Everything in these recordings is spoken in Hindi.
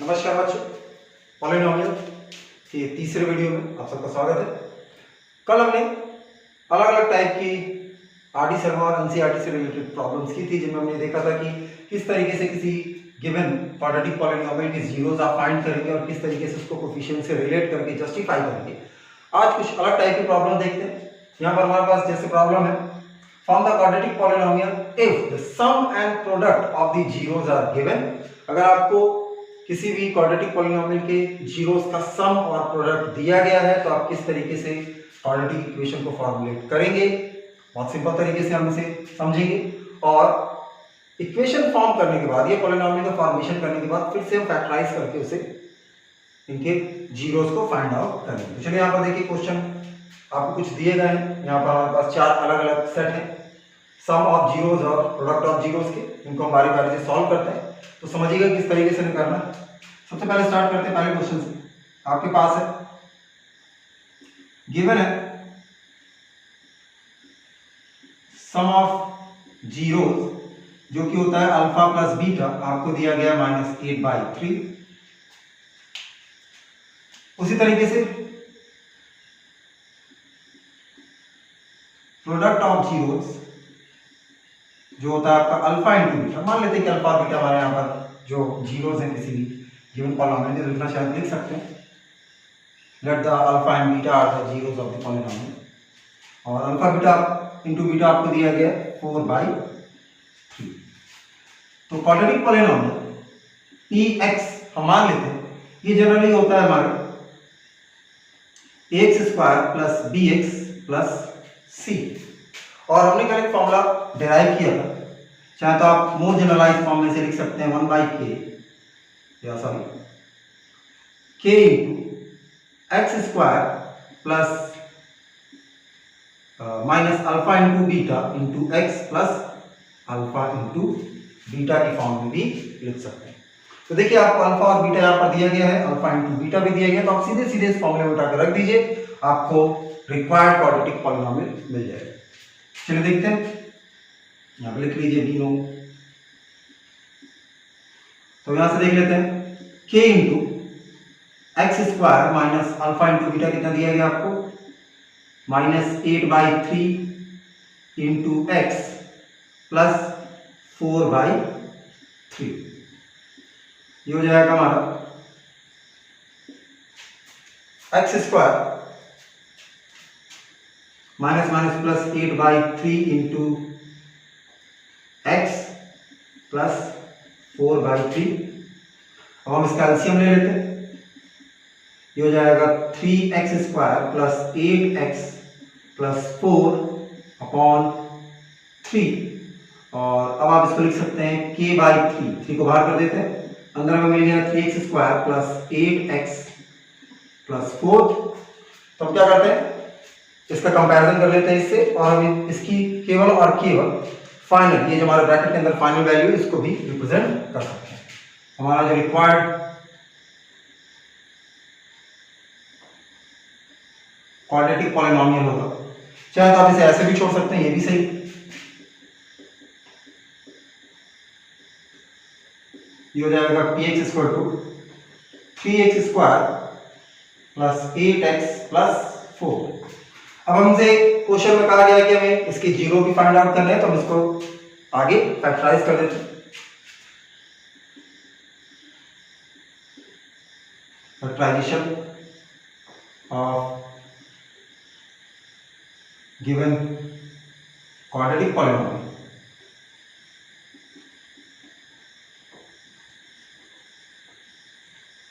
नमस्कार बच्चों, पॉलिनोमियल के तीसरे वीडियो में आप सबका स्वागत है। कल हमने अलग अलग टाइप की आरडी शर्मा और एनसीईआरटी से रिलेटेड प्रॉब्लम्स की थी, जिनमें हमने देखा था कि किस तरीके से किसी गिवन क्वाड्रेटिक पॉलिनोमियल के जीरोस आप फाइंड करेंगे और किस तरीके से उसको कोफिशिएंट से रिलेट करके जस्टिफाई करेंगे। आज कुछ अलग टाइप की प्रॉब्लम देखते हैं। यहाँ पर हमारे पास जैसे प्रॉब्लम है, find the quadratic polynomial if the sum and product of the zeros are given. अगर आपको किसी भी क्वाड्रेटिक पॉलिनोमियल के जीरोस का सम और प्रोडक्ट दिया गया है तो आप किस तरीके से क्वाड्रेटिक इक्वेशन को फॉर्मुलेट करेंगे। बहुत सिंपल तरीके से हम इसे समझेंगे और इक्वेशन फॉर्म करने के बाद, ये पॉलिनोमियल का फॉर्मेशन करने के बाद फिर से हम फैक्टराइज करके उसे इनके जीरोस को फाइंड आउट करेंगे। तो चलिए यहाँ पर देखिए, क्वेश्चन आपको कुछ दिए गए हैं। यहाँ पर हमारे पास चार अलग अलग सेट हैं, सम ऑफ जीरोस और प्रोडक्ट ऑफ जीरोस के। इनको हम बारी बारी से सॉल्व करते हैं, तो समझिएगा किस तरीके से करना है। सबसे पहले स्टार्ट करते हैं पहले क्वेश्चन से। आपके पास है, गिवन है सम ऑफ जीरोस जो कि होता है अल्फा प्लस बीटा, आपको दिया गया -8/3। उसी तरीके से प्रोडक्ट ऑफ जीरोस जो होता है आपका अल्फा इंटू बीटा। मान लेते हैं कि अल्फा और बीटा हमारे यहाँ पर जो जीरोस हैं किसी भी गिवन पॉलिनोमियल में, लिखना शायद लिख सकते हैं। Let the alpha and beta are the zeros of the polynomial. और अल्फा बीटा इंटू बीटा आपको दिया गया 4/3। तो क्वाड्रेटिक पॉलिनोमियल ई एक्स हम मान लेते हैं, ये जनरली होता है हमारे ax square plus B X plus C. और हमने कल एक फॉर्मूला डिराइव किया था, चाहे तो आप मोर जनरलाइज फॉर्म में से लिख सकते हैं 1/k या sorry k into x square plus minus alpha into beta into x plus alpha into beta की फॉर्म में भी लिख सकते हैं। तो देखिए, आपको अल्फा और बीटा यहाँ पर दिया गया है, अल्फा इंटू बीटा भी दिया गया, तो आप सीधे सीधे इस फॉर्मूले में उठाकर रख दीजिए, आपको रिक्वायर्ड क्वाड्रेटिक पॉलिनोमियल मिल जाएगा। चलिए देखते हैं, यहाँ पे लिख लीजिए बी नो। तो यहां से देख लेते हैं, k into x square minus alpha into beta कितना दिया गया आपको, -8/3 इंटू एक्स प्लस 4/3। ये हो जाएगा हमारा x square minus minus plus 8/3 into x plus 4/3। अब हम इसका एलसीएम ले लेते हैं, ये हो जाएगा 3x square plus 8x plus 4/3। और अब आप इसको लिख सकते हैं k/3, 3 को बाहर कर देते हैं, अंदर में मिल गया 3x square plus 8x plus 4। तो हम क्या करते हैं, इसका कंपैरिजन कर लेते हैं इससे, और हम इसकी केवल और केवल फाइनल, ये जो हमारे ब्रैकेट के अंदर फाइनल वैल्यू है, इसको भी रिप्रेजेंट कर सकते हैं। हमारा जो रिक्वायर्ड क्वाड्रेटिक पॉलिनोमियल होगा, चाहे तो आप इसे ऐसे भी छोड़ सकते हैं, ये भी सही। ये हो जाएगा px equal to 3x square plus 8x plus 4। अब हमसे क्वेश्चन में कहा गया है कि हमें इसके जीरो भी फाइंड आउट करने हैं, तो हम इसको आगे फैक्टराइज कर देते हैं। Factorization of given quadratic polynomial.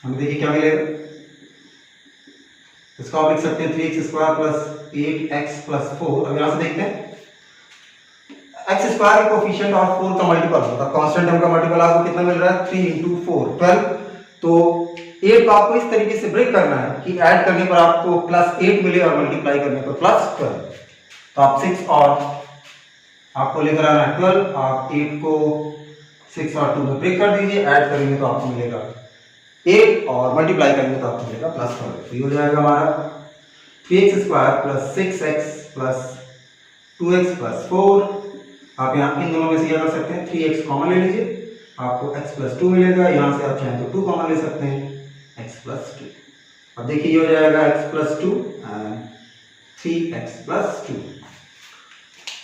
हम देखिए क्या मिलेगा, इसको आप लिख सकते हैं 3x square plus 8x plus 4। अब यहां से देखते हैं, x स्क्वायर का कोफिशिएंट और 4 का मल्टीपल होता है, कांस्टेंट टर्म का मल्टीपल आपको कितना मिल रहा है, 3 इंटू 4 12। तो 8 को आपको इस तरीके से ब्रेक करना है कि ऐड करने पर आपको +8 मिले और मल्टीप्लाई करने पर +12। तो आप 6 और आपको लेकर आना है 12, आप 8 को 6 और 2 में ब्रेक कर दीजिए, ऐड करेंगे तो आपको मिलेगा 8 और मल्टीप्लाई करेंगे तो आपको मिलेगा +12। तो ये हो जाएगा हमारा 3x square plus 6x plus 2x plus 4। आप यहाँ इन दोनों में से क्या कर सकते हैं, 3x कॉमन ले लीजिए, आपको x प्लस 2 मिलेगा। यहाँ से आप चाहें तो 2 कॉमन ले सकते हैं, x प्लस 2। अब देखिए ये हो जाएगा x plus 2 and 3x plus 2।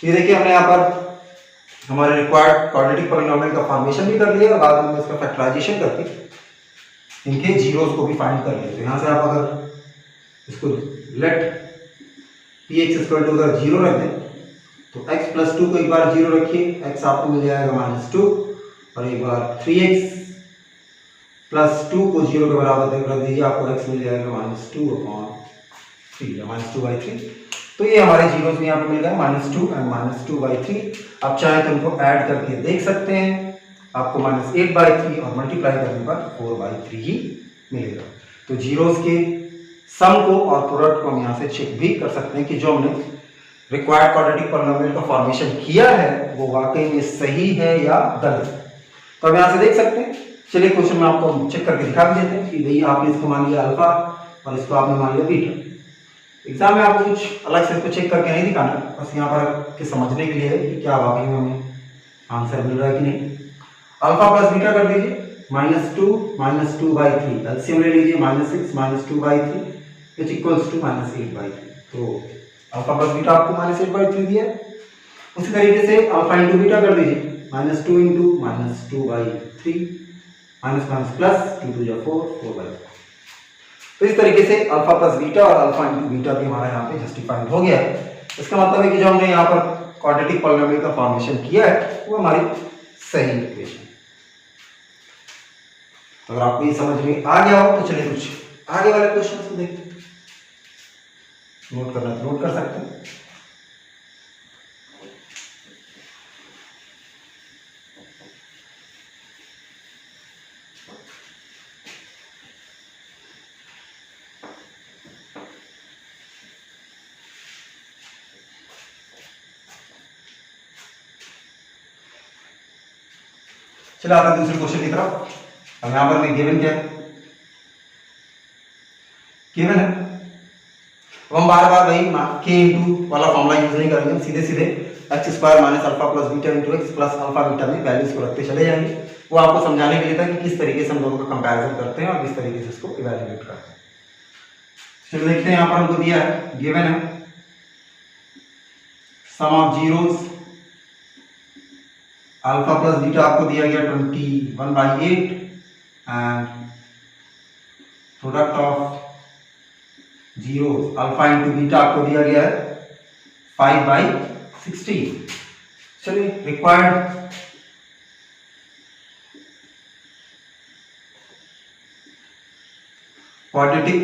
ये देखिए हमने यहाँ पर हमारे रिक्वायर्ड क्वाड्रेटिक पॉलिनोमियल का फॉर्मेशन भी कर लिया और बाद में इसका फैक्टराइजेशन करके इनके जीरोस को भी फाइंड कर लिया। तो यहाँ से आप अगर इसको लेट px इक्वल टू अगर 0 रख दें तो x प्लस 2 को एक बार 0 रखिए, x आपको मिल जाएगा -2 और एक बार 3x प्लस 2 को 0 के बराबर रख दीजिए, आपको x मिल जाएगा -2/3 या -2/3। तो ये हमारे जीरोस भी यहाँ पे मिल गए, -2 एंड -2/3। आप चाहें तो उनको ऐड करके देख सकते हैं, आपको -8/3 और मल्टीप्लाई करने पर 4/3 ही मिलेगा। तो जीरोस के सम को और प्रोडक्ट को हम यहाँ से चेक भी कर सकते हैं कि जो हमने रिक्वायर्ड क्वाड्रेटिक पॉलिनोमियल का फॉर्मेशन किया है वो वाकई में सही है या गलत। तो अब यहाँ से देख सकते हैं। चलिए क्वेश्चन में आपको चेक करके दिखा भी देते हैं कि भाई आपने इसको मान लिया अल्फा और इसको आपने मान लिया बीटा। एग्जाम में आपको कुछ अलग से इसको चेक करके नहीं दिखाना, बस यहाँ पर के समझने के लिए है कि क्या वाकई में हमें आंसर मिल रहा है कि नहीं। अल्फा प्लस बीटा कर दीजिए, -2/3 एलसीएम ले लीजिए, -6 -2/3 विच इक्वल्स टू -8/3। तो अल्फा प्लस बीटा आपको -8/3 दिया है। उसी तरीके से अल्फा इंटू बीटा कर दीजिए, -2 इंटू -2/3 माइनस प्लस 2 2 4 4/3। तो इस तरीके से अल्फा प्लस बीटा और अल्फा इंटू बीटा भी हमारा यहाँ पे जस्टिफाइड हो गया है। इसका मतलब है कि जो हमने यहाँ पर क्वाड्रेटिक पॉलिनोमियल का फॉर्मेशन किया है वो हमारी सही इक्वेशन। तो अगर आपको ये समझ में आ गया हो तो चलिए कुछ आगे वाले क्वेश्चन को देखते हैं। नोट करना तो नोट कर सकते हैं। चलो आते हैं दूसरे क्वेश्चन की तरफ। अब यहां पर मैं गिवन क्या है, गिवन है। अब हम बार बार वही के इंटू वाला फॉर्मूला यूज नहीं करेंगे, सीधे सीधे x square minus alpha plus beta into x plus alpha beta में वैल्यूज को रखते चले जाएंगे। वो आपको समझाने के लिए था कि किस तरीके से हम दोनों का कंपैरिजन करते हैं और किस तरीके से इसको इवैल्यूएट करते हैं। चलो देखते हैं, यहाँ पर हमको दिया है, गिवन है sum of zeros alpha plus beta आपको दिया गया 21/8 and product of zeros alpha into beta आपको दिया गया है 5/16। चलिए रिक्वायर्ड क्वाड्रेटिक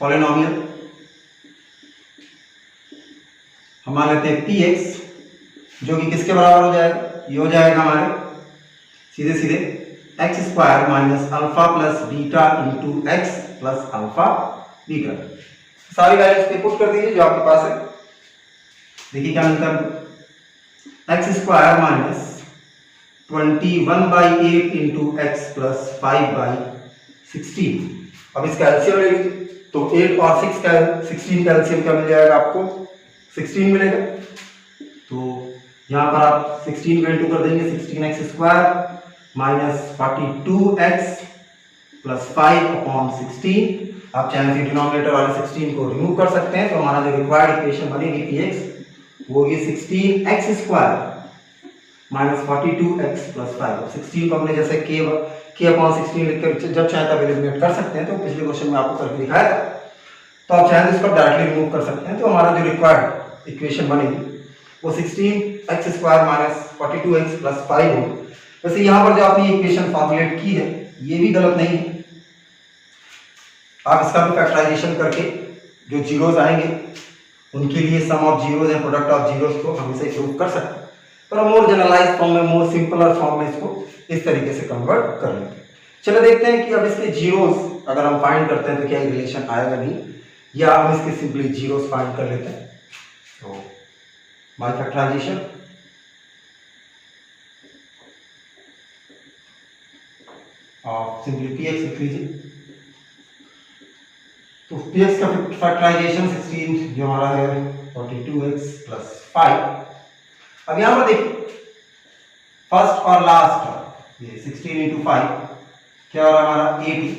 पॉलिनोमियल हम मान लेते हैं px, जो कि किसके बराबर हो जाएगा, ये हो जाएगा हमारे सीधे सीधे x square minus alpha plus beta into x plus alpha beta. सारी वैल्यूज पे पुट कर दीजिए जो आपके पास है। देखिए क्या मिलता है, x square minus 21/8 into x plus 5/16। अब इसका एलसीएम ले लीजिए, तो 8 और 6 का 16 का एलसीएम क्या मिल जाएगा आपको, 16 मिलेगा। तो यहाँ पर आप 16 का इंटू कर देंगे, 16x square minus 42x plus 5/16। आप चाहे फिर डिनोमिनेटर वाले 16 को रिमूव कर सकते हैं। तो हमारा जो रिक्वायर्ड इक्वेशन बनेगी px वो होगी 16x square minus 42x plus 5। 16 को हमने जैसे k/16 लिखकर जब चाहे तब एलिमिनेट कर सकते हैं, तो पिछले क्वेश्चन में आपको करके दिखाया था। तो आप चाहे तो इसको डायरेक्टली रिमूव कर सकते हैं। तो हमारा जो रिक्वायर्ड इक्वेशन बनेगी वो 16x square minus 42x plus 5 हो। वैसे यहाँ पर जो आपने इक्वेशन फॉर्मुलेट की है ये भी गलत नहीं है। आप इसका भी फैक्टराइजेशन करके जो जीरोस आएंगे उनके लिए sum of zeros and product of zeros को हम इसे प्रूव कर सकते हैं, पर मोर जनरलाइज फॉर्म में, मोर सिंपलर फॉर्म में इसको इस तरीके से कन्वर्ट कर लेते हैं। चलो देखते हैं कि अब इसके जीरोस अगर हम फाइंड करते हैं तो क्या रिलेशन आएगा नहीं, या हम इसके सिंपली जीरोस फाइंड कर लेते हैं। तो बाय फैक्टराइजेशन और सिंपली px लिख लीजिए। तो px का फैक्टराइजेशन 16 जो हमारा है 42x प्लस 5। अब यहां पर देखिए फर्स्ट और लास्ट ये 16 इंटू 5 क्या हो रहा है हमारा 80।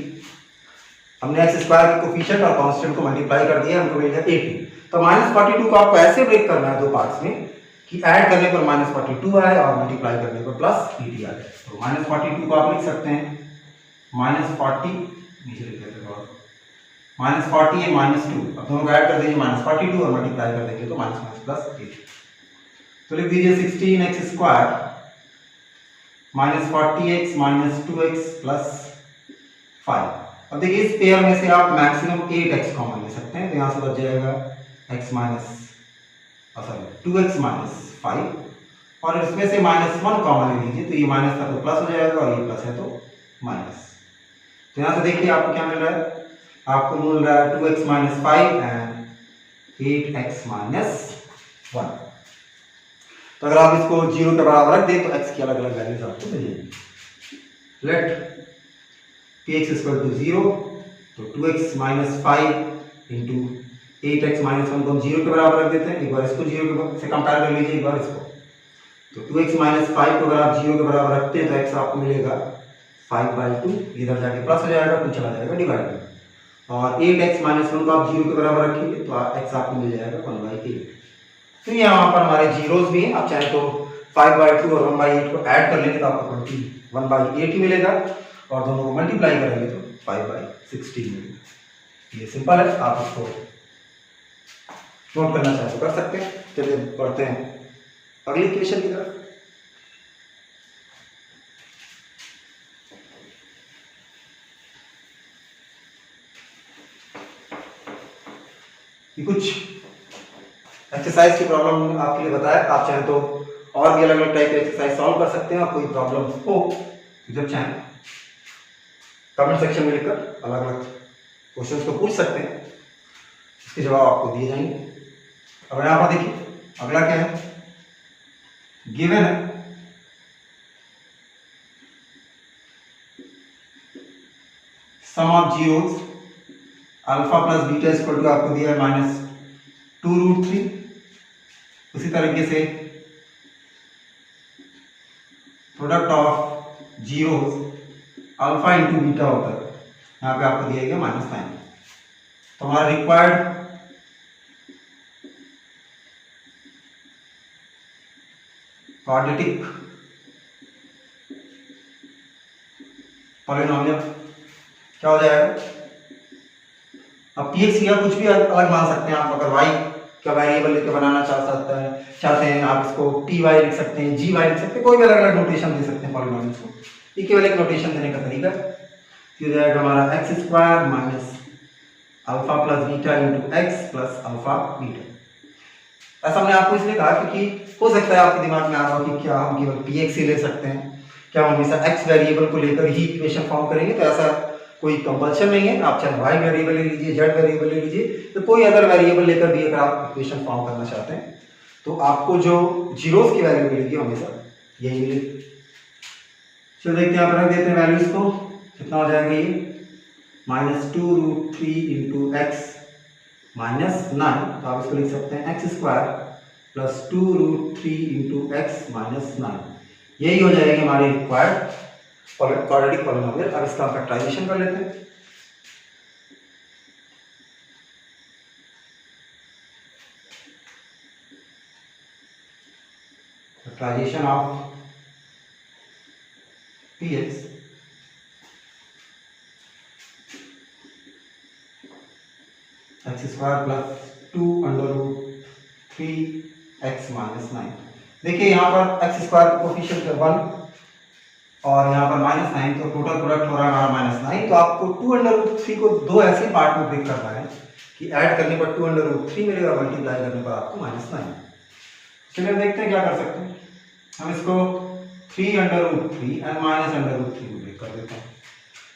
हमने एक्स स्क्वायर के कोफिशिएंट और कांस्टेंट को मल्टीप्लाई कर दिया, हमको मिल गया 80। तो -42 को आपको ऐसे ब्रेक करना है दो पार्ट्स में कि ऐड करने पर -42 आए और मल्टीप्लाई करने पर +80 आ जाए। तो -42 को आप लिख सकते हैं -40, नीचे लिख देते हैं -40 है -2, अब दोनों को ऐड कर दीजिए -42 और मल्टीप्लाई कर देंगे तो -80। तो लिख दीजिए 16x स्क्वायर -40x -2x + 5। अब देखिए इस पेयर में से आप मैक्सिमम 8x कॉमन ले सकते हैं, तो यहाँ से बच जाएगा सॉरी 2x - 5 और इसमें से -1 कॉमन ले लीजिए, तो ये माइनस था तो प्लस हो जाएगा और ये प्लस है तो माइनस। तो यहाँ से देखिए आपको क्या मिल रहा है, आपको मिल रहा है 2x - 5 एंड 8x - 1। तो अगर आप इसको 0 के बराबर रख दें तो x की अलग अलग वैल्यूज आपको मिल जाएगी। लेट px = 0, तो 2x - 5 इंटू 8x - 1 को हम 0 के बराबर रख देते हैं। एक बार इसको 0 से कंपेयर कर लीजिए, एक बार इसको। तो 2x - 5 को अगर आप 0 के बराबर रखते हैं तो x आपको मिलेगा 5/2, इधर जाके प्लस हो जाएगा, कुछ चला जाएगा डिवाइड में। और 8x - 1 को आप 0 के बराबर रखेंगे तो x आपको मिल जाएगा 1/8। तो यहाँ पर हमारे जीरोस भी हैं, आप चाहे तो 5/2 और 1/8 को ऐड कर लेंगे तो आपको 21/8 ही मिलेगा और दोनों को मल्टीप्लाई करेंगे तो 5/16 मिलेगा। ये सिंपल है, आप इसको नोट करना चाहे तो कर सकते हैं। चलिए बढ़ते हैं अगली इक्वेशन की तरफ। कुछ एक्सरसाइज की प्रॉब्लम आपके लिए बताया, आप चाहें तो और भी अलग अलग टाइप के एक्सरसाइज सॉल्व कर सकते हैं और कोई प्रॉब्लम हो जब चाहें कमेंट सेक्शन में लिखकर अलग अलग क्वेश्चंस को पूछ सकते हैं, इसके जवाब आपको दिए जाएंगे। अब यहाँ पर देखिए अगला क्या है, गिवन है sum of zeros alpha plus beta equal to आपको दिया है -2√3। उसी तरीके से product of zeros alpha into beta होता है, यहाँ पे आपको दिया गया -9। तो हमारा रिक्वायर्ड क्वाड्रेटिक पॉलिनोमियल क्या हो जाएगा। अब px या कुछ भी अलग मान सकते हैं आप, अगर y का वेरिएबल लेके बनाना चाहते हैं आप इसको py लिख सकते हैं, gy लिख सकते हैं, कोई भी अलग अलग नोटेशन दे सकते हैं पॉलिनोमियल्स को। ये केवल एक नोटेशन देने का तरीका है। हो जाएगा हमारा x² - alpha plus beta into x plus alpha beta. ऐसा हमने आपको इसलिए कहा क्योंकि हो सकता है आपके दिमाग में आ रहा हो कि क्या हम केवल px ही ले सकते हैं, क्या हम हमेशा x वेरिएबल को लेकर ही इक्वेशन फॉर्म करेंगे। तो ऐसा कोई कंपल्शन नहीं है, आप चाहे y वेरिएबल ले लीजिए, z वेरिएबल ले लीजिए, तो कोई अदर वेरिएबल लेकर भी अगर आप इक्वेशन फॉर्म करना चाहते हैं तो आपको जो जीरोस की वैल्यू मिलेगी हमेशा यही मिलेगी। चलो देखते हैं, आप रख देते हैं वैल्यूज को, कितना हो जाएगा ये -2√3 इंटू x -9। तो आप इसको लिख सकते हैं x² प्लस 2√3 इंटू x -9। यही हो जाएगी हमारी रिक्वायर्ड क्वाड्रेटिक पॉलिनोमियल। अब इसका फैक्टराइजेशन कर लेते हैं। Factorization of px x² plus 2√3x -9। देखिए यहाँ पर x² का कोफिशिएंट है 1 और यहाँ पर -9, तो टोटल प्रोडक्ट हो रहा है हमारा -9। तो आपको 2√3 को दो ऐसे पार्ट में ब्रेक करना है कि ऐड करने पर 2√3 मिलेगा, मल्टीप्लाई करने पर आपको -9। चलिए देखते हैं क्या कर सकते हैं। हम इसको 3√3 एंड -√3 में ब्रेक कर देते हैं।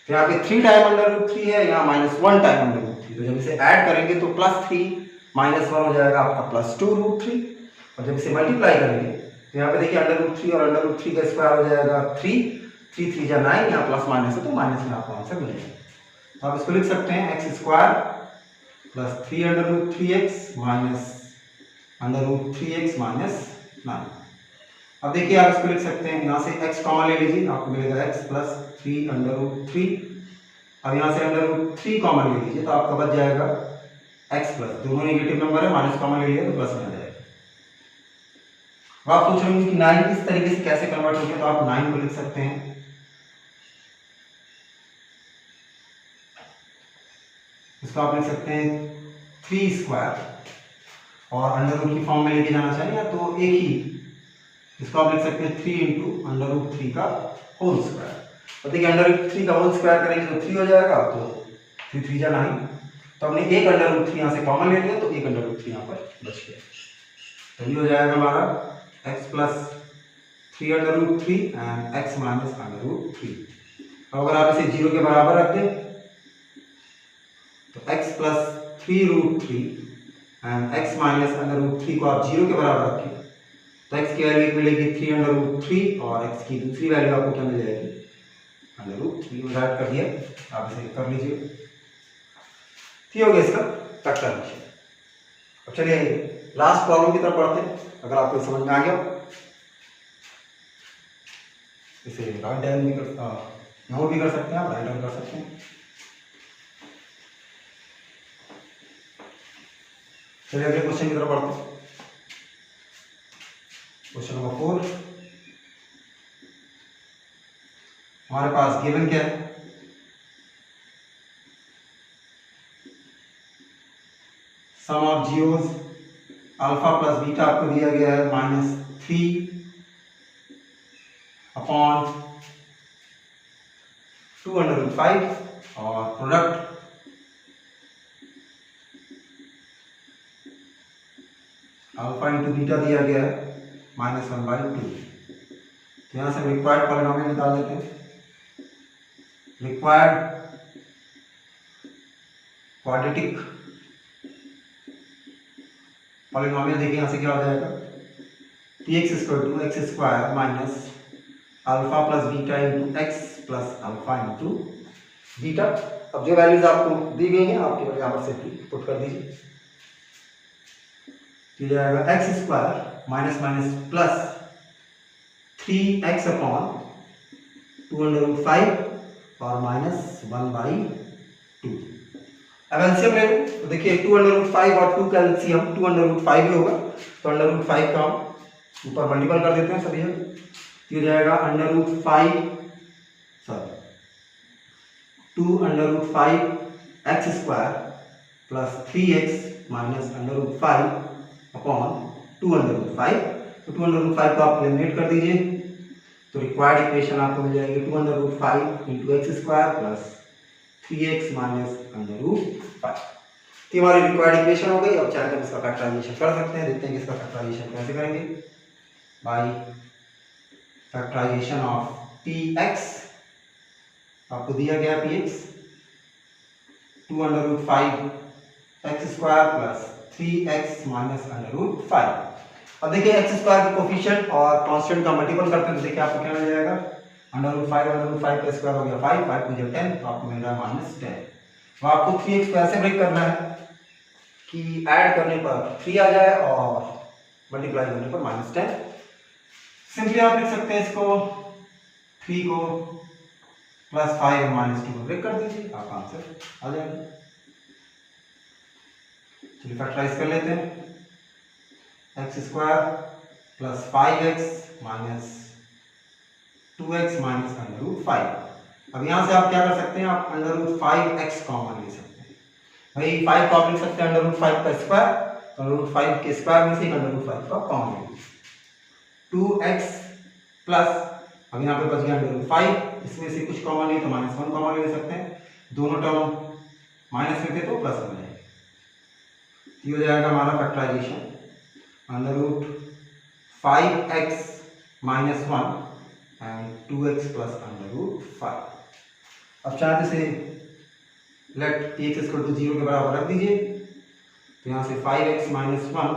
तो यहाँ पे 3 टाइम √3 है, यहाँ -1 टाइम √3। तो जब इसे ऐड करेंगे तो +3 -1 हो जाएगा आपका +2√3। और जब इसे मल्टीप्लाई करेंगे तो यहाँ पे देखिए √3 और √3 का स्क्वायर हो जाएगा 3, 3 3 जा 9, यहाँ प्लस माइनस है तो माइनस में आपको आंसर मिलेगा। तो आप इसको लिख सकते हैं x² plus 3√3x minus √3x -9। अब देखिए आप इसको लिख सकते हैं, यहाँ से x कॉमन ले लीजिए, आपको मिलेगा x प्लस 3 अंडर रूट 3। अब यहाँ से अंडर रूट 3 कॉमन ले लीजिए तो आपका बच जाएगा x प्लस, दोनों नेगेटिव नंबर है, माइनस कॉमन ले लिया तो प्लस में आ जाएगा। अब आप सोच रहे होंगे कि 9 इस तरीके से कैसे कन्वर्ट होगा, तो आप 9 को लिख सकते हैं इसको आप लिख सकते हैं 3 स्क्वायर, और अंडर रूट की फॉर्म में लेके जाना चाहिए या तो एक ही, इसको आप लिख सकते हैं 3 इंटू अंडर रूट 3 का होल स्क्वायर। तो देखिए अंडर रूट 3 का होल स्क्वायर करेंगे तो 3 हो जाएगा, तो 3 3 जा 9, तो हमने एक अंडर रूट 3 यहाँ से कॉमन ले लिया तो एक अंडर रूट 3 यहाँ पर बच गया। तो ये हो जाएगा हमारा x plus 3 under root 3 and x minus under root 3। अब अगर आप इसे 0 के बराबर रख दें तो x plus 3 root 3 and x minus under root 3 को आप 0 के बराबर रखें तो x की वैल्यू मिलेगी 3 अंडर रूट 3 और x की दूसरी वैल्यू आपको क्या मिल जाएगी अंडर रूट 3 में राइट कर दिया, आप इसे कर लीजिए। ठीक हो गया इसका फैक्टराइजेशन। अब चलिए लास्ट प्रॉब्लम की तरफ बढ़ते हैं। अगर आपको समझ में आ गया इसे राइट डाउन भी नोट भी कर सकते हैं, आप राइट डाउन कर सकते हैं। चलिए अगले क्वेश्चन की तरफ बढ़ते हैं। क्वेश्चन नंबर 4 हमारे पास गिवन क्या है, sum of zeros alpha plus beta आपको दिया गया है -3 अपॉन 2 अंडर रूट 5 और प्रोडक्ट अल्फा इंटू बीटा दिया गया है -1/2। तो यहाँ से हम रिक्वायर्ड पॉलिनोमियल निकाल लेते हैं। रिक्वायर्ड क्वाड्रेटिक पॉलिनोमियल देखिए यहाँ से क्या हो जाएगा, px = x² minus alpha plus beta into x plus alpha into beta. अब जो वैल्यूज आपको दी गई हैं आपके यहाँ पर से पुट कर दीजिए, तो जाएगा x² minus minus plus 3x upon 2 under root 5 और -1/2। अब एलसीएम ले लो तो देखिए 2 अंडर रूट 5 और 2 का एलसीएम 2 अंडर रूट 5 ही होगा, तो अंडर रूट 5 का हम ऊपर मल्टीपल कर देते हैं सभी जगह, तो ये जाएगा under root 5 sorry 2 under root 5 x² plus 3x minus under root 5 upon 2 under root 5। तो 2 अंडर रूट 5 को आप एलिमिनेट कर दीजिए तो रिक्वायर्ड इक्वेशन आपको मिल जाएगी 2 under root 5 into x² plus 3x minus under root 5। तो हमारी रिक्वायर्ड इक्वेशन हो गई। अब चाहे तो इसका फैक्टराइजेशन कर सकते हैं, देखते हैं कि इसका फैक्टराइजेशन कैसे करेंगे। बाय फैक्टराइजेशन ऑफ px, आपको दिया गया px 2 under root 5 x² plus 3x minus under root 5। अब देखिए x² के कोफिशिएंट और कांस्टेंट का मल्टीपल करते हैं तो देखिए आपको क्या मिल जाएगा, अंडर रूट 5 का स्क्वायर हो गया 5 5 मुझे 10, तो आपको मिल रहा है -10। तो आपको 3x को ऐसे ब्रेक करना है कि ऐड करने पर 3 आ जाए और मल्टीप्लाई करने पर -10। सिंपली आप लिख सकते हैं इसको 3 को +5 और -2 को ब्रेक कर दीजिए, आपका आंसर आ जाएगा। चलिए फैक्टराइज कर लेते हैं, x² plus 5x minus 2x minus under root 5। अब यहाँ से आप क्या कर सकते हैं, आप अंडर रूट 5x कॉमन ले सकते हैं। भाई 5 को आप लिख सकते हैं अंडर रूट 5 का स्क्वायर, तो अंडर रूट 5 के स्क्वायर में से अंडर रूट 5 का कॉमन ले लीजिए। 2x प्लस, अब यहाँ पे बच गया अंडर रूट 5, इसमें से कुछ कॉमन नहीं तो -1 कॉमन ले सकते हैं, दोनों टर्म माइनस में थे तो प्लस हो जाएगा। ये हो जाएगा हमारा factorisation under root 5x minus 1 and 2x plus under root 5। अब चाहे इसे लेट px = 0 के बराबर रख दीजिए, तो यहाँ से 5x minus 1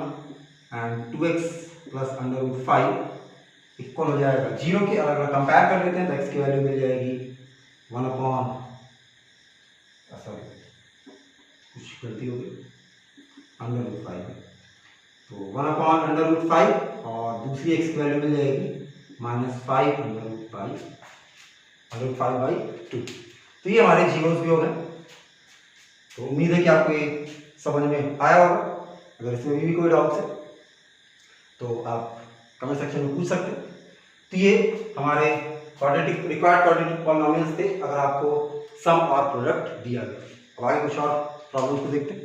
and 2x plus under root 5 equal हो जाएगा 0 के। अगर कंपेयर कर लेते हैं तो x की वैल्यू मिल जाएगी 1 अपॉन, सॉरी कुछ गलती हो गई, अंडर रूट 5, तो 1 अपॉन अंडर रूट 5 और दूसरी एक्स की वैल्यू मिल जाएगी -5/2। तो ये हमारे जीरोस भी हो गए। तो उम्मीद है कि आपको ये समझ में आया होगा। अगर इसमें भी कोई डाउट है तो आप कमेंट सेक्शन में पूछ सकते हैं। तो ये हमारे रिक्वायर्ड क्वाड्रेटिक पॉलिनोमियल्स थे अगर आपको सम और प्रोडक्ट दिया गया। अब आगे कुछ और प्रॉब्लम को देखते हैं।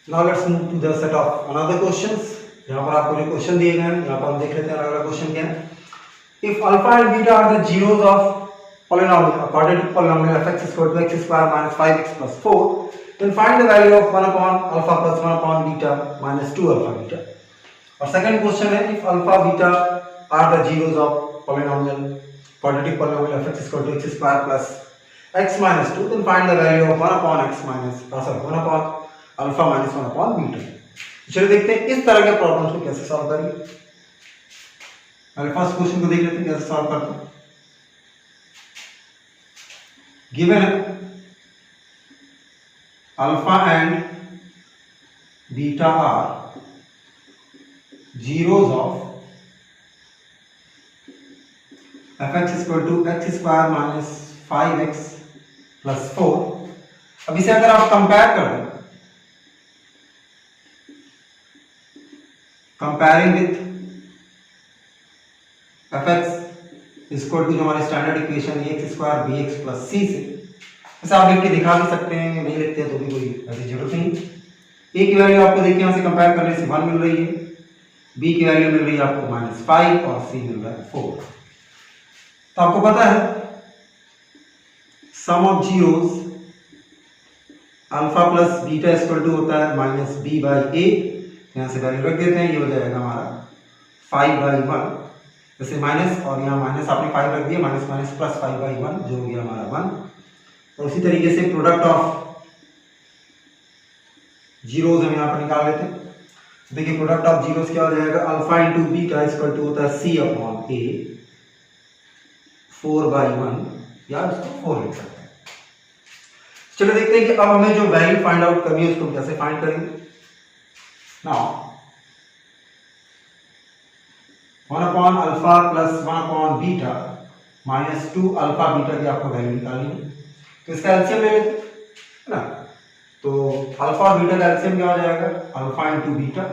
Now let's move to the set of another questions। यहाँ पर आपको जो क्वेश्चन दिए गए हैं, यहाँ पर हम देख लेते हैं अलग अलग क्वेश्चन क्या है। If alpha and beta are the zeros of polynomial, a quadratic polynomial f(x) is equal to x square minus 5x plus 4, then find the value of 1 upon alpha plus 1 upon beta minus 2 alpha beta। और सेकंड क्वेश्चन है, if alpha beta are the zeros of polynomial quadratic polynomial f(x) is equal to x square plus x minus 2, then find the value of 1 upon x minus 1 upon alpha minus 1 upon beta. चलिए देखते हैं इस तरह के प्रॉब्लम्स को कैसे सॉल्व करेंगे। पहले फर्स्ट क्वेश्चन को देख लेते हैं कैसे सॉल्व करते हैं। गिवन है alpha and beta are zeros of f(x) equal to x square minus 5x plus 4। अब इसे अगर आप कंपेयर कर दें, comparing with f(x) equal to जो हमारी standard equation x square bx plus c से, ऐसे आप लिख के दिखा भी सकते हैं, नहीं लिखते हैं तो भी कोई ऐसी जरूरत नहीं। a की वैल्यू आपको देखिए यहाँ से कंपेयर करने से 1 मिल रही है, b की वैल्यू मिल रही है आपको -5 और c मिल रहा है 4। तो आपको पता है sum of zeros alpha plus beta equal to होता है -b/a। यहाँ से वैल्यू रख देते हैं, ये हो जाएगा हमारा 5/1। जैसे माइनस और यहाँ माइनस आपने 5 रख दिया, माइनस माइनस प्लस 5/1 जो हो गया हमारा 1। और उसी तरीके से प्रोडक्ट ऑफ जीरोस हम यहाँ पर निकाल लेते हैं। तो देखिए प्रोडक्ट ऑफ जीरोस क्या हो जाएगा, alpha into beta equal to होता है c अपॉन a 4/1, या उसको 4 लिख सकते हैं। चलो देखते हैं कि अब हमें जो वैल्यू फाइंड आउट करनी है उसको कैसे फाइंड करेंगे। Now 1 upon alpha plus 1 upon beta minus 2 alpha beta की आपको वैल्यू निकालनी है। तो इसका एलसीएम ले लेते हैं ना। तो अल्फा और बीटा का एलसीएम क्या हो जाएगा, अल्फा इंटू बीटा।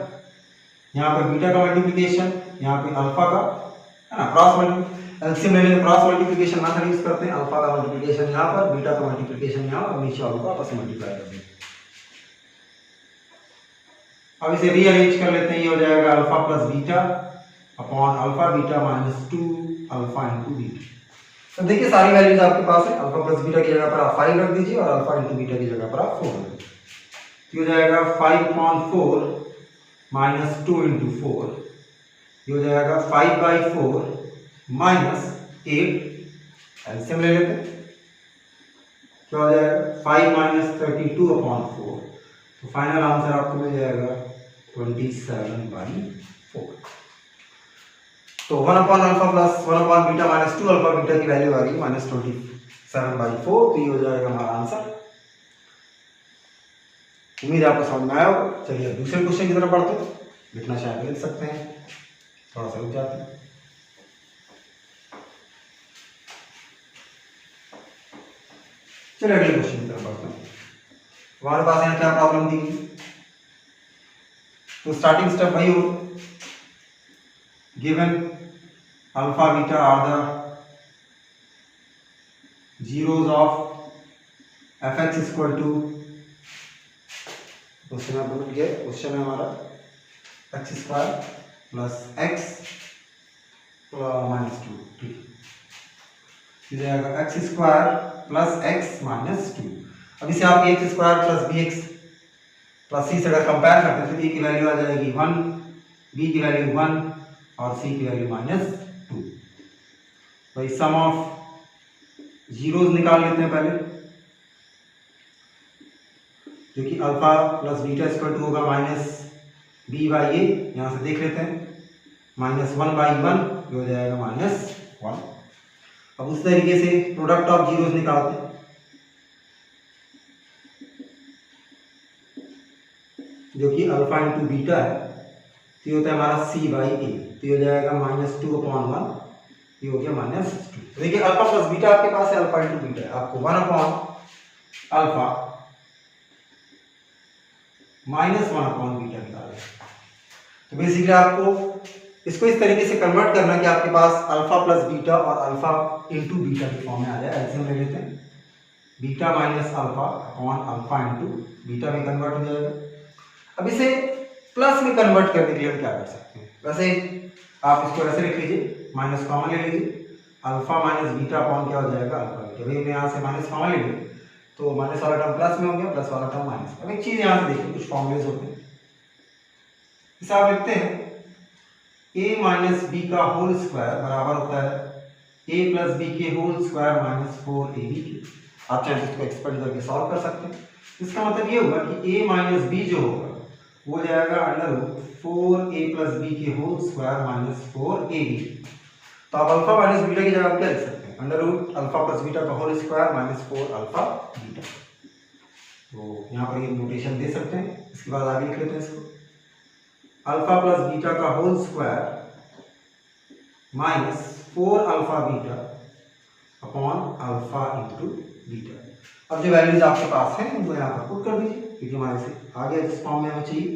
यहाँ पर बीटा का मल्टीप्लिकेशन, यहाँ पे अल्फा का है ना क्रॉस मल्टीप्लिकेशन। एलसीएम ले लेंगे, क्रॉस मल्टीप्लिकेशन ना यूज करते हैं। अल्फा का मल्टीप्लिकेशन यहाँ पर, बीटा का मल्टीप्लिकेशन यहाँ, और नीचे वालों को आपस में मल्टीप्लाई कर देंगे। अब इसे रीअरेंज कर लेते हैं, ये हो जाएगा alpha plus beta upon alpha beta minus 2 alpha into beta. तो देखिए सारी वैल्यूज आपके पास है। अल्फा प्लस बीटा की जगह पर आप 5 रख दीजिए और अल्फा इंटू बीटा की जगह पर आप 4 रख दीजिए। तो ये हो जाएगा 5/4 माइनस 2 इंटू 4, ये हो जाएगा 5/4 माइनस 8। एलसीएम ले लेते हैं, क्या हो जाएगा 5 माइनस 32 अपॉन 4। तो फाइनल आंसर आपको मिल जाएगा 27/4। तो 1 upon alpha plus 1 upon beta minus 2 alpha beta की वैल्यू आ गई -27/4। तो ये हो जाएगा हमारा आंसर। उम्मीद है आपको समझ में आया होगा। चलिए दूसरे क्वेश्चन की तरफ बढ़ते हैं। लिखना चाहे तो लिख सकते हैं, थोड़ा सा रुक जाते हैं। चलिए अगले क्वेश्चन की तरफ बढ़ते हैं। हमारे पास यहाँ क्या प्रॉब्लम दी, तो स्टार्टिंग स्टेप वही हो, given alpha beta are the zeros of f(x) equal to, question आप भूल गए, क्वेश्चन है हमारा x square plus x minus 2। ठीक है, जाएगा x square plus x minus 2। अब इसे आप x square plus bx plus c से अगर कंपेयर करते हैं तो a की वैल्यू आ जाएगी 1, b की वैल्यू 1 और c की वैल्यू -2। तो सम ऑफ जीरोस निकाल लेते हैं पहले, जो कि alpha plus beta equal to होगा -b/a। यहाँ से देख लेते हैं -1/1 हो जाएगा -1। अब उस तरीके से प्रोडक्ट ऑफ जीरोस निकालते हैं। जो कि अल्फा इंटू बीटा है, तो ये होता है हमारा सी बाई ए, तो ये हो जाएगा -2/1, ये हो गया -2। तो देखिए अल्फा प्लस बीटा आपके पास है, अल्फा इंटू बीटा है, आपको 1/अल्फा -1/बीटा निकालना है। तो बेसिकली आपको इसको इस तरीके से कन्वर्ट करना है कि आपके पास अल्फा प्लस बीटा और अल्फा इंटू बीटा के फॉर्म में आ जाए। एलसीएम ले लेते हैं, beta minus alpha upon alpha into beta में कन्वर्ट हो जाएगा। अब इसे प्लस में कन्वर्ट करने के लिए हम क्या कर सकते हैं, वैसे आप इसको ऐसे लिख लीजिए, माइनस कॉमन ले लीजिए, अल्फा माइनस बीटा अपॉन क्या हो जाएगा अल्फा बीटा। भाई मैं यहाँ से माइनस कॉमन ले लिया तो माइनस वाला टर्म प्लस में हो गया, प्लस वाला टर्म माइनस। अब एक चीज यहाँ से देखिए, कुछ फॉर्मूलेज होते हैं, इसे आप लिखते हैं a माइनस बी का होल स्क्वायर बराबर होता है a प्लस बी के होल स्क्वायर माइनस 4ab के। आप चाहे इसको एक्सपेंड करके सॉल्व कर सकते हैं। इसका मतलब ये होगा कि a माइनस बी जो होगा वो जाएगा √4a प्लस बी के होल स्क्वायर माइनस 4ab। तो आप अल्फा माइनस बीटा की जगह क्या लिख सकते हैं, √अल्फा प्लस बीटा का whole square minus 4 alpha beta. तो यहाँ पर ये नोटेशन दे सकते हैं। इसके बाद आगे लिख लेते हैं इसको, अल्फा प्लस बीटा का whole square minus 4 alpha beta upon alpha into beta. अब जो वैल्यूज आपके पास हैं उनको यहाँ पर पुट कर दीजिए, क्योंकि हमारे से आगे जिस फॉर्म में हमें चाहिए।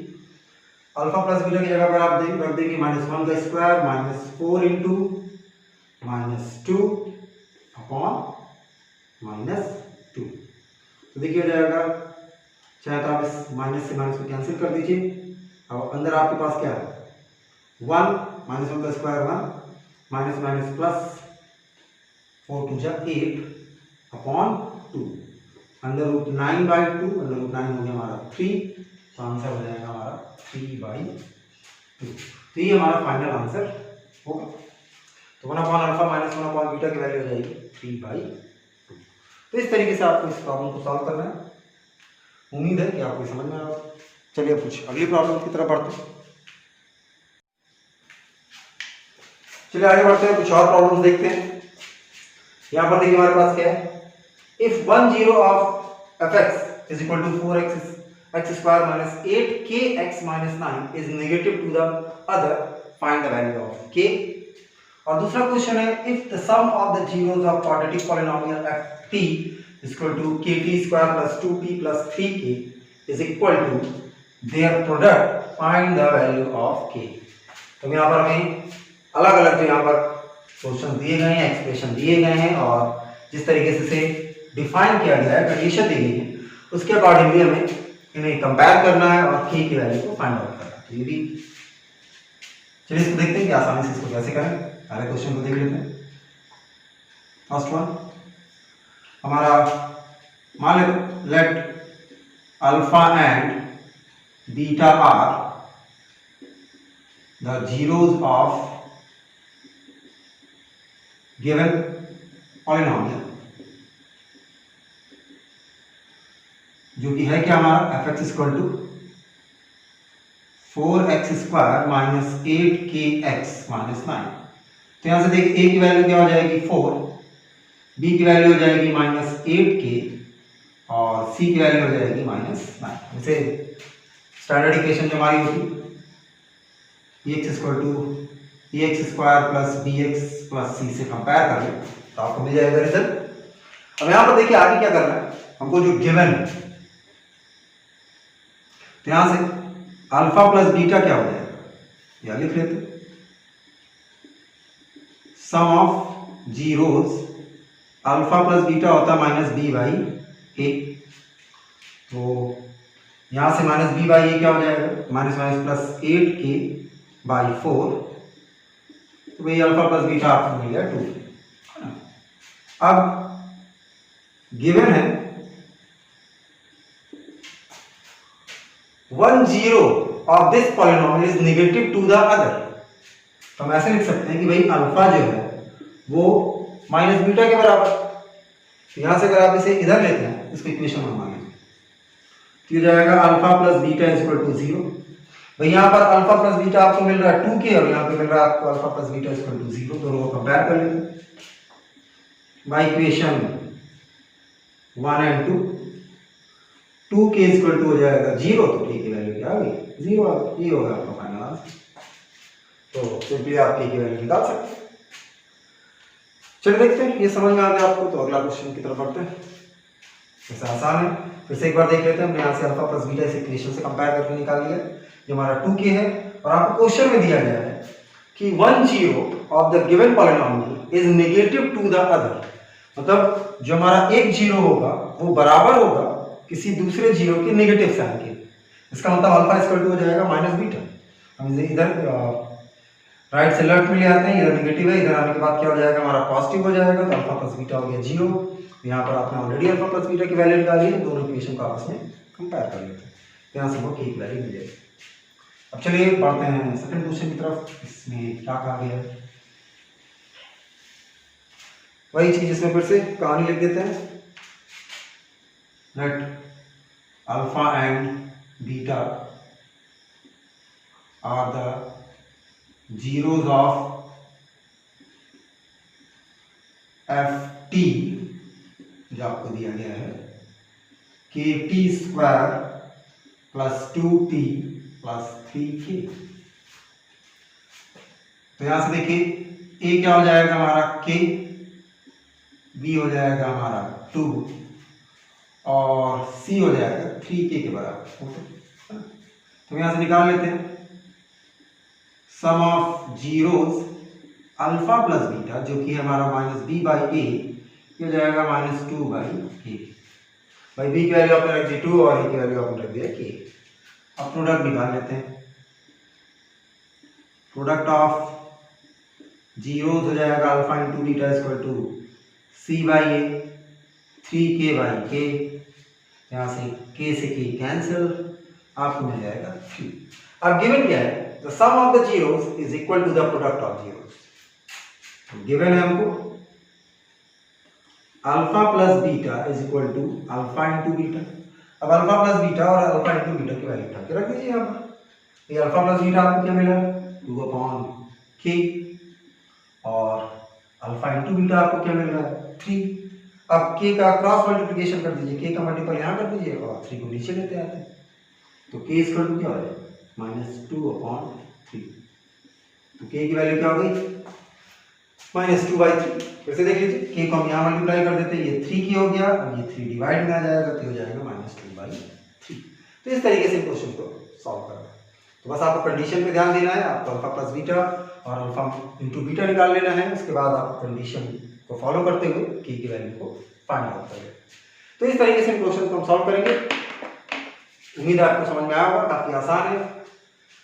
अल्फा प्लस बीटा की जगह पर आप रख देंगे -1 का स्क्वायर माइनस 4 इंटू -2 अपॉन -2। तो देखिए हो जाएगा, चाहे तो आप इस माइनस से माइनस को कैंसिल कर दीजिए। अब अंदर आपके पास क्या है, 1 -1 का स्क्वायर 1 माइनस माइनस प्लस 4 2 जा 8 अपॉन 2, √9/2, √9 हो गया हमारा 3, तो आंसर हो जाएगा हमारा 3/2। तो ये हमारा फाइनल आंसर होगा। तो 1/अल्फा माइनस 1/बीटा की वैल्यू हो जाएगी 3/2। तो इस तरीके से आपको इस प्रॉब्लम को सॉल्व करना है। उम्मीद है कि आपको समझ में आया। चलिए कुछ अगली प्रॉब्लम की तरफ बढ़ते हैं। चलिए आगे बढ़ते हैं, कुछ और प्रॉब्लम्स देखते हैं। यहाँ पर देखिए हमारे पास क्या है, if 1 0 of fx is equal to 4x square minus 8kx minus 9 is negative to the other, find the value of k। और दूसरा क्वेश्चन है, if the sum of the zeros of quadratic polynomial ft is equal to kt square plus 2t plus 3k is equal to their product, find the value of k। तो यहाँ पर हमें अलग अलग जो यहाँ पर क्वेश्चन दिए गए हैं, एक्सप्रेशन दिए गए हैं, और जिस तरीके से इसे डिफाइन किया गया है, कंडीशन दी गई है, उसके अकॉर्डिंगली हमें इन्हें कंपेयर करना है और k की वैल्यू को फाइंड आउट करना है। तो ये भी चलिए इसको देखते हैं कि आसानी से इसको कैसे करें। पहले क्वेश्चन को देख लेते हैं। फर्स्ट वन हमारा, मान लो let alpha and beta are the zeros of given polynomial, जो कि है क्या हमारा fx equal to 4x square minus 8kx minus 9। तो यहां से देखिए a की वैल्यू क्या हो जाएगी 4, b की वैल्यू हो जाएगी -8k और c की वैल्यू हो जाएगी -9। जैसे स्टैंडर्ड इक्वेशन जो हमारी होगी X equal to X square plus B X plus C से कंपेयर कर लें तो आपको मिल जाएगा रिजल्ट। अब यहाँ पर देखिए आगे क्या करना है हमको, जो गिवन है, तो यहाँ से अल्फा प्लस बीटा क्या हो जाएगा, या लिख लेते, sum of zeros alpha plus beta होता है -b/a। तो यहाँ से -b/a क्या हो जाएगा, माइनस माइनस प्लस 8k/4। तो वही अल्फा प्लस बीटा आपको मिल गया 2। अब गिवन है 1 0 of this polynomial is negative to the other. तो हम ऐसे लिख सकते हैं कि भाई अल्फा जो है वो माइनस बीटा के बराबर। तो यहां से अगर आप इसे इधर लेते हैं, इसको इक्वेशन में मान लीजिए, तो ये जाएगा alpha plus beta is equal to 0। भाई यहाँ पर अल्फा प्लस बीटा आपको मिल रहा है 2k और यहाँ पे मिल रहा है आपको alpha plus beta equal to 0। दोनों को कंपेयर कर लेते हैं by equation 1 and 2। 2k equal to हो जाएगा 0, तो k की वैल्यू क्या आ गई 0 आ गई। ये होगा आपका फाइनल आंसर। तो सिंपली आप k की वैल्यू निकाल सकते हैं। चलिए देखते हैं ये समझ में आ गया आपको, तो अगला क्वेश्चन की तरफ बढ़ते हैं। जैसे आसान है, फिर से एक बार देख लेते हैं। हमने यहाँ से अल्फा प्लस बीटा इस इक्वेशन से कंपेयर करके निकाल लिया। ये हमारा 2k है और आपको क्वेश्चन में दिया गया है कि 1 zero of the given polynomial is negative to the other. मतलब जो हमारा एक जीरो होगा वो बराबर होगा किसी दूसरे जीरो के नेगेटिव साइन के। इसका मतलब अल्फा इक्वल टू हो जाएगा माइनस बीटा। हम इधर राइट से लेफ्ट में ले आते हैं, इधर नेगेटिव है, इधर आने के बाद क्या हो जाएगा हमारा पॉजिटिव हो जाएगा, तो अल्फा प्लस बीटा हो गया 0। यहाँ पर आपने ऑलरेडी अल्फा प्लस बीटा की वैल्यू निकाली है, दोनों इक्वेशन को आपस में कंपेयर कर लेते हैं, यहाँ से हमको k की वैल्यू मिल जाएगी। अब चलिए बढ़ते हैं सेकंड क्वेश्चन की तरफ। इसमें क्या कहा गया है, वही चीज इसमें फिर से कहानी लिख देते हैं। Let alpha and beta are the zeros of ft, जो आपको दिया गया है kt square plus 2t plus 3k। तो यहां से देखिए a क्या हो जाएगा हमारा k, b हो जाएगा हमारा 2 और c हो जाएगा 3k के बराबर। तो यहां से निकाल लेते हैं sum of zeros alpha plus beta, जो कि हमारा माइनस बी बाई ए, ये हो जाएगा माइनस 2 बाई ए। भाई बी की वैल्यू आपने रख दी 2 और ए की वैल्यू आपने रख दिया के। अब प्रोडक्ट निकाल लेते हैं। प्रोडक्ट ऑफ जीरोस हो जाएगा alpha into beta equal to C by A, 3k by K, यहाँ से k से k कैंसिल, आपको मिल जाएगा 3। अब गिवन क्या है, the sum of the zeros is equal to the product of zeros। Given है हमको alpha plus beta is equal to alpha into beta. अब अल्फा प्लस बीटा और अल्फा इंटू बीटा की वैल्यू उठा के रख दीजिए यहाँ पर। ये अल्फा प्लस बीटा आपको क्या मिला 2/k और अल्फा इंटू बीटा आपको क्या मिल रहा है 3। अब k का क्रॉस मल्टीप्लिकेशन कर दीजिए, k का मल्टीपल यहाँ कर दीजिए और 3 को नीचे लेते आते हैं, तो k इक्वल टू क्या हो जाएगा -2/3। तो k की वैल्यू क्या हो गई -2/3। फिर से देख लीजिए, k को हम यहाँ मल्टीप्लाई कर देते हैं, ये 3k हो गया, अब ये 3 डिवाइड में आ जाएगा तो हो जाएगा -2/3। तो इस तरीके से क्वेश्चन को सॉल्व करना है। तो बस आपको कंडीशन पे ध्यान देना है, आपको अल्फा प्लस बीटा और अल्फा इंटू बीटा निकाल लेना है। उसके बाद आप कंडीशन को फॉलो करते हुए k की वैल्यू को फाइंड आउट करें। तो इस तरीके से क्वेश्चन को हम सॉल्व करेंगे। उम्मीद है आपको समझ में आया होगा, काफी आसान है।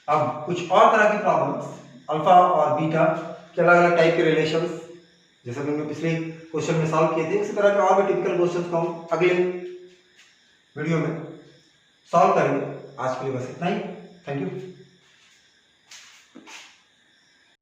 अब कुछ और तरह की प्रॉब्लम्स अल्फा और बीटा के अलग अलग टाइप के रिलेशंस, जैसे हमने पिछले क्वेश्चन में सॉल्व किए थे, इसी तरह के और भी टिपिकल क्वेश्चंस को हम अगले वीडियो में सॉल्व करेंगे। आज के लिए बस इतना ही। Thank you.